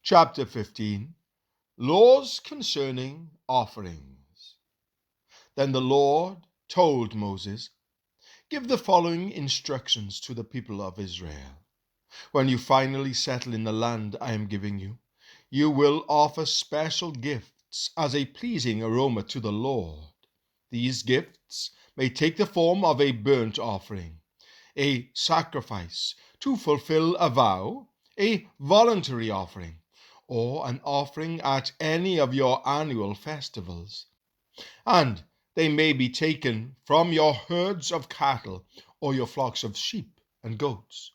Chapter 15. Laws concerning offerings. Then the Lord told Moses, "Give the following instructions to the people of Israel. When you finally settle in the land I am giving you, you will offer special gifts as a pleasing aroma to the Lord. These gifts may take the form of a burnt offering, a sacrifice to fulfill a vow, a voluntary offering, or an offering at any of your annual festivals. And they may be taken from your herds of cattle or your flocks of sheep and goats.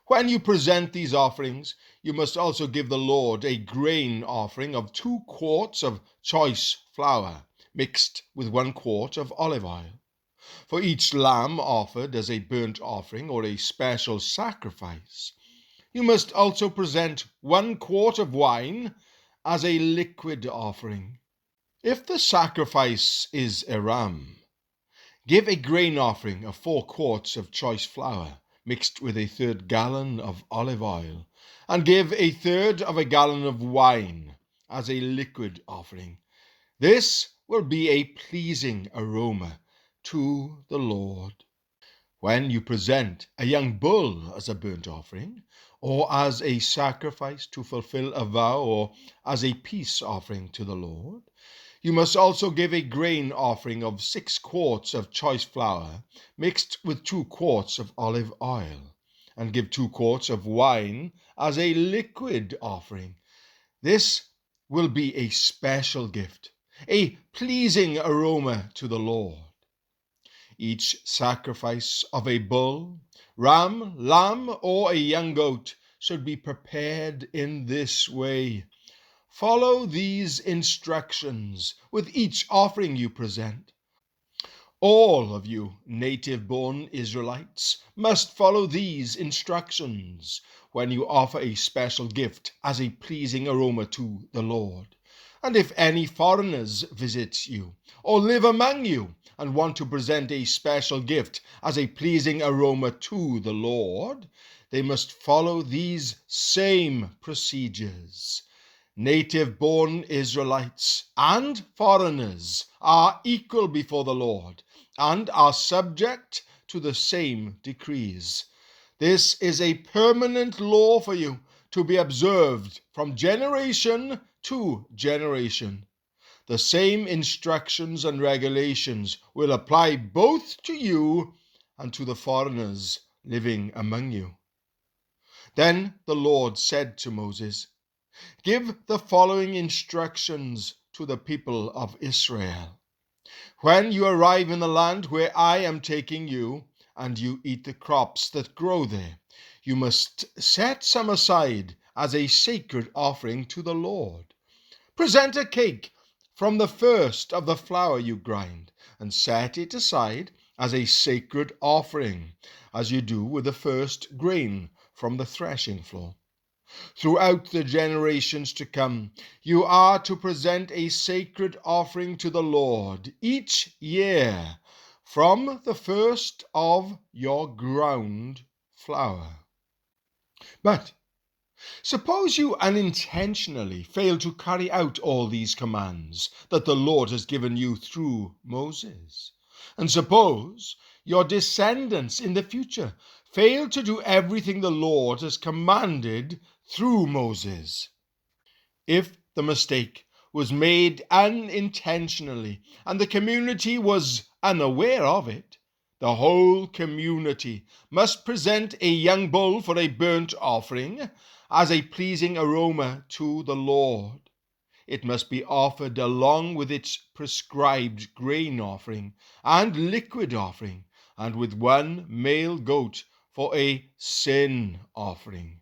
When you present these offerings, you must also give the Lord a grain offering of 2 quarts of choice flour, mixed with 1 quart of olive oil. For each lamb offered as a burnt offering or a special sacrifice, you must also present 1 quart of wine as a liquid offering. If the sacrifice is a ram, give a grain offering of 4 quarts of choice flour, mixed with 1/3 gallon of olive oil, and give 1/3 of a gallon of wine as a liquid offering. This will be a pleasing aroma to the Lord. When you present a young bull as a burnt offering, or as a sacrifice to fulfill a vow, or as a peace offering to the Lord, you must also give a grain offering of 6 quarts of choice flour, mixed with 2 quarts of olive oil, and give 2 quarts of wine as a liquid offering. This will be a special gift, a pleasing aroma to the Lord. Each sacrifice of a bull, ram, lamb, or a young goat should be prepared in this way. Follow these instructions with each offering you present. All of you native-born Israelites must follow these instructions when you offer a special gift as a pleasing aroma to the Lord. And if any foreigners visit you or live among you and want to present a special gift as a pleasing aroma to the Lord, they must follow these same procedures. Native-born Israelites and foreigners are equal before the Lord and are subject to the same decrees. This is a permanent law for you to be observed from generation to generation. The same instructions and regulations will apply both to you and to the foreigners living among you." Then the Lord said to Moses, "Give the following instructions to the people of Israel. When you arrive in the land where I am taking you, and you eat the crops that grow there, you must set some aside as a sacred offering to the Lord. Present a cake from the first of the flour you grind, and set it aside as a sacred offering, as you do with the first grain from the threshing floor. Throughout the generations to come, you are to present a sacred offering to the Lord each year from the first of your ground flour. But suppose you unintentionally fail to carry out all these commands that the Lord has given you through Moses. And suppose your descendants in the future fail to do everything the Lord has commanded through Moses. If the mistake was made unintentionally and the community was unaware of it, the whole community must present a young bull for a burnt offering as a pleasing aroma to the Lord. It must be offered along with its prescribed grain offering and liquid offering, and with 1 male goat for a sin offering.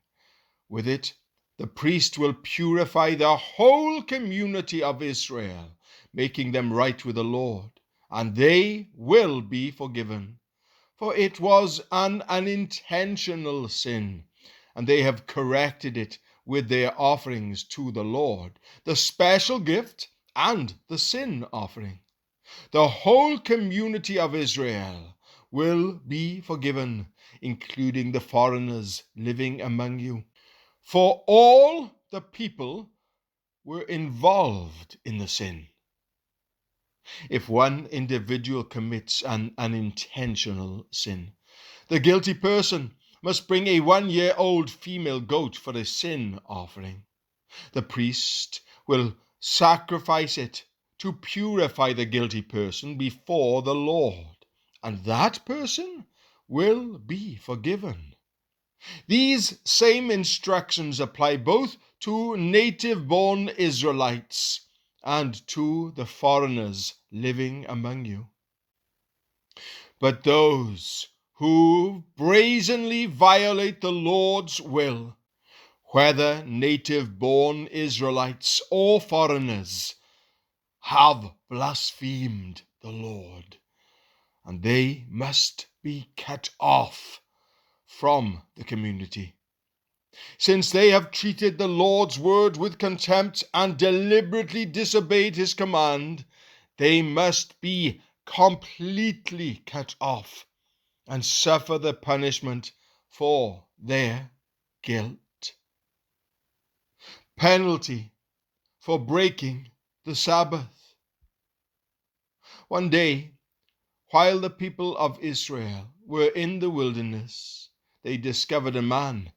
With it, the priest will purify the whole community of Israel, making them right with the Lord, and they will be forgiven. For it was an unintentional sin, and they have corrected it with their offerings to the Lord, the special gift and the sin offering. The whole community of Israel will be forgiven, including the foreigners living among you. For all the people were involved in the sin. If one individual commits an unintentional sin, the guilty person must bring a 1-year-old female goat for a sin offering. The priest will sacrifice it to purify the guilty person before the Lord, and that person will be forgiven. These same instructions apply both to native-born Israelites and to the foreigners living among you. But those who brazenly violate the Lord's will, whether native-born Israelites or foreigners, have blasphemed the Lord, and they must be cut off from the community. Since they have treated the Lord's word with contempt and deliberately disobeyed his command, they must be completely cut off and suffer the punishment for their guilt. Penalty for breaking the Sabbath. One day, while the people of Israel were in the wilderness, they discovered a man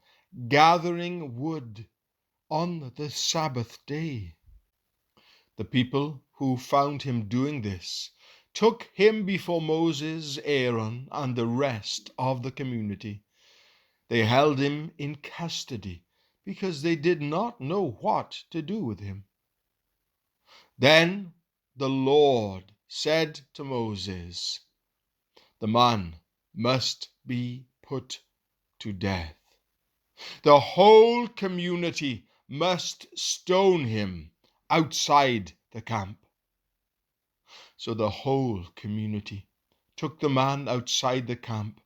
gathering wood on the Sabbath day. The people who found him doing this took him before Moses, Aaron, and the rest of the community. They held him in custody because they did not know what to do with him. Then the Lord said to Moses, "The man must be put to death. The whole community must stone him outside the camp." So the whole community took the man outside the camp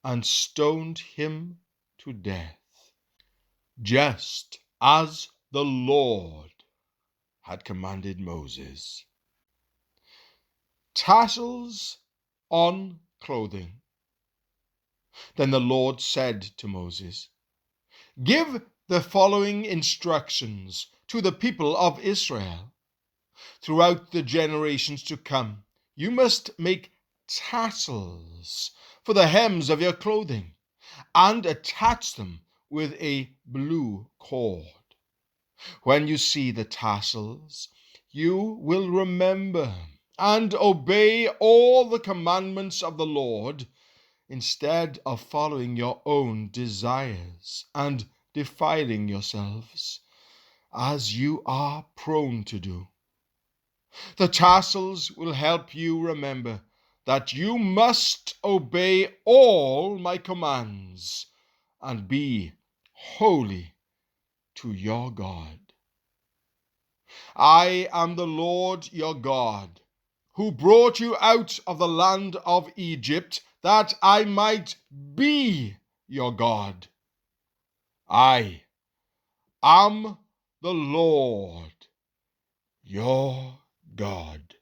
and stoned him to death, just as the Lord had commanded Moses. Tassels on clothing. Then the Lord said to Moses, "Give the following instructions to the people of Israel. Throughout the generations to come, you must make tassels for the hems of your clothing and attach them with a blue cord. When you see the tassels, you will remember and obey all the commandments of the Lord instead of following your own desires and defiling yourselves, as you are prone to do. The tassels will help you remember that you must obey all my commands and be holy to your God. I am the Lord your God, who brought you out of the land of Egypt, that I might be your God. I am the Lord your God."